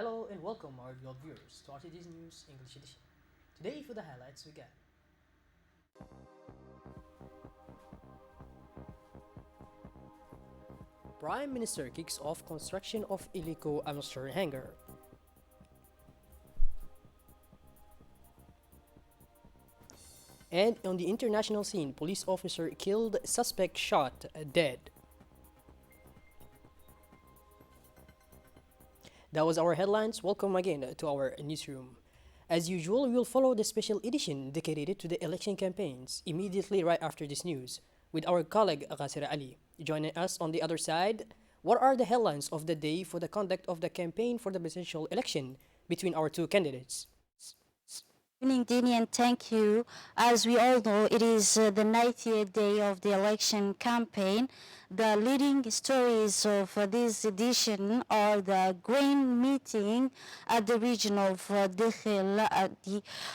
Hello and welcome our dear viewers to RTD's News English Edition. Today for the highlights we got. Prime Minister kicks off construction of Ilico Amateur Hangar. And on the international scene, police officer killed, suspect shot, dead. That was our headlines. Welcome again to our newsroom. As usual, we will follow the special edition dedicated to the election campaigns immediately right after this news with our colleague Ghasira Ali. Joining us on the other side, what are the headlines of the day for the conduct of the campaign for the presidential election between our two candidates? Evening, Dini, and thank you. As we all know, it is the 90th day of the election campaign. The leading stories of this edition are the grain meeting at the region of Dikhil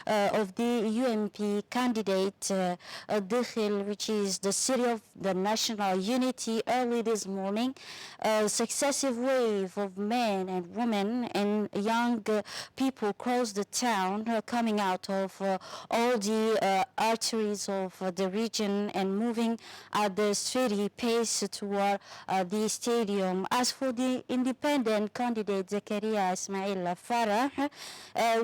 of the UMP candidate Dikhil, which is the city of the national unity. Early this morning, a successive wave of men and women and young people crossed the town, coming out of all the arteries of the region and moving at the steady pace toward the stadium. As for the independent candidate Zakaria Ismail Farah,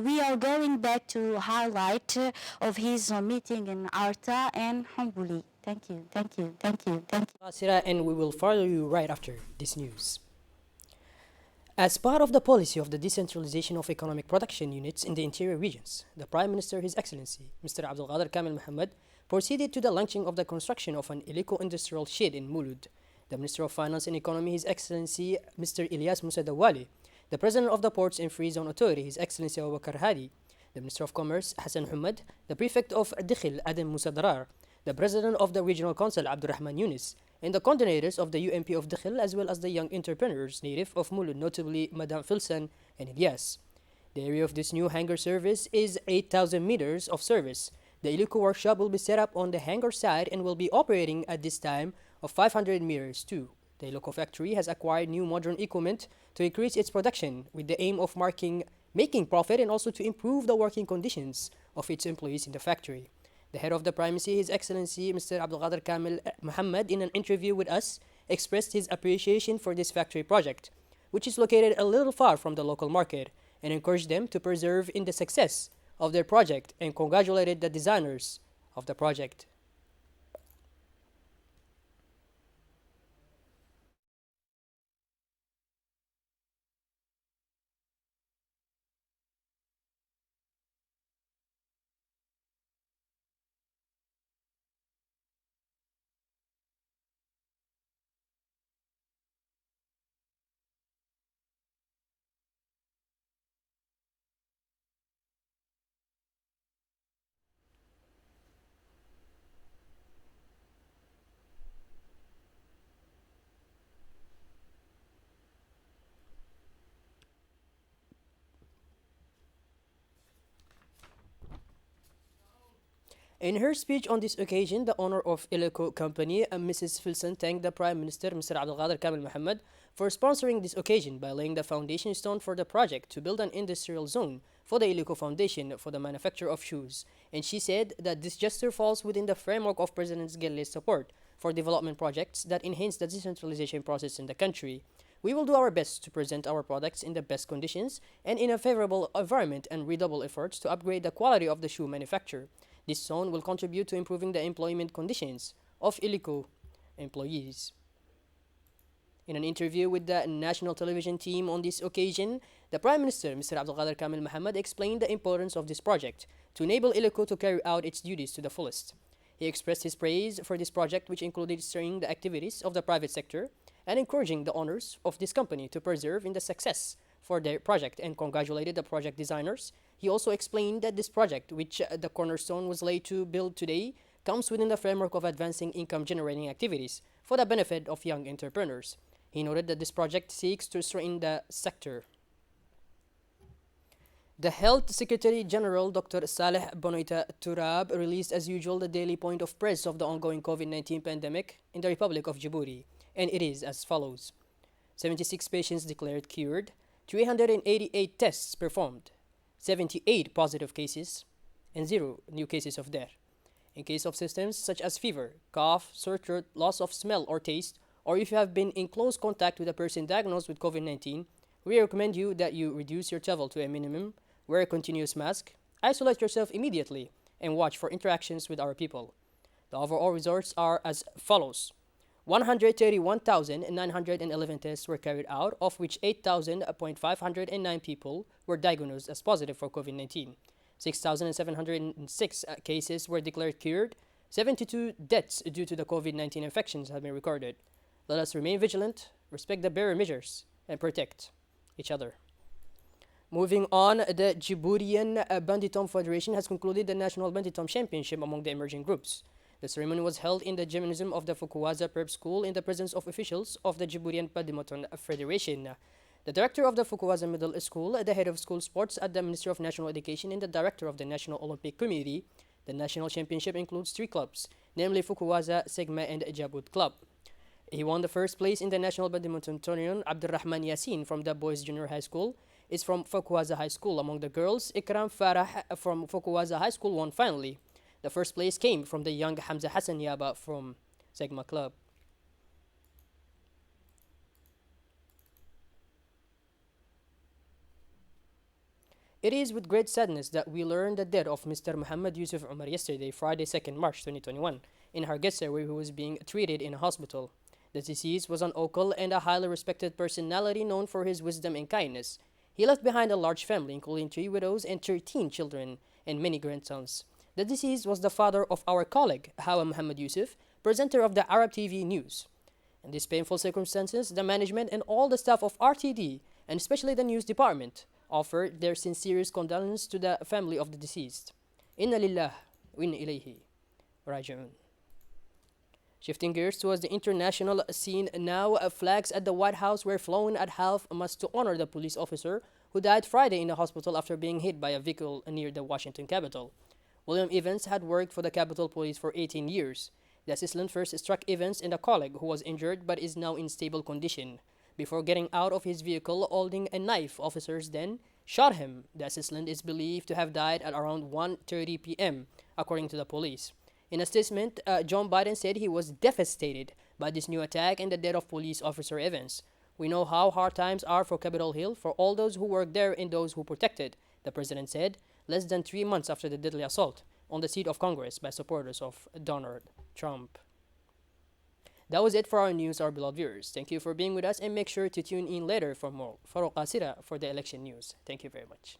we are going back to highlight of his meeting in Arta and Humbuli. Thank you. Ghasira, and we will follow you right after this news. As part of the policy of the decentralization of economic production units in the interior regions, the Prime Minister, His Excellency, Mr. Abdul Qadir Kamil Mohammed, proceeded to the launching of the construction of an Ilico industrial shed in Mulud. The Minister of Finance and Economy, His Excellency, Mr. Ilyas Musa Dawali, the President of the Ports and Free Zone Authority, His Excellency Abu Bakr Hadi, the Minister of Commerce, Hassan Hamad, the Prefect of Dikhil, Adam Musa Darar, the President of the Regional Council, Abdurrahman Yunus, and the coordinators of the UMP of Dikhil, as well as the young entrepreneurs native of Mulud, notably Madame Filsan and Ilyas. The area of this new hangar service is 8,000 meters of service. The Ilico workshop will be set up on the hangar side and will be operating at this time of 500 meters too. The Ilico factory has acquired new modern equipment to increase its production with the aim of making profit and also to improve the working conditions of its employees in the factory. The head of the primacy, His Excellency Mr. Abdul Qadir Kamil Mohammed, in an interview with us, expressed his appreciation for this factory project, which is located a little far from the local market, and encouraged them to persevere in the success of their project and congratulated the designers of the project. In her speech on this occasion, the owner of Ilico Company, Mrs. Filson, thanked the Prime Minister, Mr. Abdul Qadir Kamil Mohammed, for sponsoring this occasion by laying the foundation stone for the project to build an industrial zone for the Ilico Foundation for the manufacture of shoes. And she said that this gesture falls within the framework of President Gelle's support for development projects that enhance the decentralization process in the country. We will do our best to present our products in the best conditions and in a favorable environment and redouble efforts to upgrade the quality of the shoe manufacture. This zone will contribute to improving the employment conditions of Ilico employees. In an interview with the national television team on this occasion, the Prime Minister, Mr. Abdul Qadir Kamil Mohammed, explained the importance of this project to enable Ilico to carry out its duties to the fullest. He expressed his praise for this project, which included stirring the activities of the private sector and encouraging the owners of this company to persevere in the success for their project, and congratulated the project designers. He also explained that this project, which the cornerstone was laid to build today, comes within the framework of advancing income generating activities for the benefit of young entrepreneurs. He noted that this project seeks to strengthen the sector. The Health Secretary General Dr. Saleh Bonoita Turab released as usual the daily point of press of the ongoing COVID-19 pandemic in the Republic of Djibouti, and it is as follows. 76 patients declared cured, 388 tests performed, 78 positive cases, and 0 new cases of death. In case of symptoms such as fever, cough, sore throat, loss of smell or taste, or if you have been in close contact with a person diagnosed with COVID-19, we recommend you that you reduce your travel to a minimum, wear a continuous mask, isolate yourself immediately, and watch for interactions with our people. The overall results are as follows. 131,911 tests were carried out, of which 8,509 people were diagnosed as positive for COVID 19. 6,706 cases were declared cured. 72 deaths due to the COVID 19 infections have been recorded. Let us remain vigilant, respect the barrier measures, and protect each other. Moving on, the Djiboutian Banditom Federation has concluded the National Banditom Championship among the emerging groups. The ceremony was held in the gymnasium of the Fukuwaza Prep School in the presence of officials of the Djiboutian Badminton Federation. The director of the Fukuwaza Middle School, the head of school sports at the Ministry of National Education, and the director of the National Olympic Committee. The national championship includes 3 clubs, namely Fukuwaza, Segma, and Jabut Club. He won the first place in the National Badminton Tournament. Abdurrahman Yassin from the Boys Junior High School is from Fukuwaza High School. Among the girls, Ikram Farah from Fukuwaza High School won finally. The first place came from the young Hamza Hassan Yaba from Segma Club. It is with great sadness that we learn the death of Mr. Muhammad Yusuf Umar yesterday, Friday, 2nd March 2021, in Hargeisa, where he was being treated in a hospital. The deceased was an uncle and a highly respected personality known for his wisdom and kindness. He left behind a large family, including 3 widows and 13 children and many grandsons. The deceased was the father of our colleague, Hawa Muhammad Yusuf, presenter of the Arab TV News. In these painful circumstances, the management and all the staff of RTD, and especially the news department, offer their sincerest condolences to the family of the deceased. Inna lillah wa inna ilayhi raji'un. Shifting gears towards the international scene now, flags at the White House were flown at half-mast to honor the police officer who died Friday in a hospital after being hit by a vehicle near the Washington Capitol. William Evans had worked for the Capitol Police for 18 years. The assistant first struck Evans and a colleague who was injured but is now in stable condition. Before getting out of his vehicle holding a knife, officers then shot him. The assistant is believed to have died at around 1:30 p.m., according to the police. In a statement, John Biden said he was devastated by this new attack and the death of police officer Evans. We know how hard times are for Capitol Hill, for all those who work there and those who protected, the president said, less than 3 months after the deadly assault on the seat of Congress by supporters of Donald Trump. That was it for our news, our beloved viewers. Thank you for being with us, and make sure to tune in later for more Farouk Qasira for the election news. Thank you very much.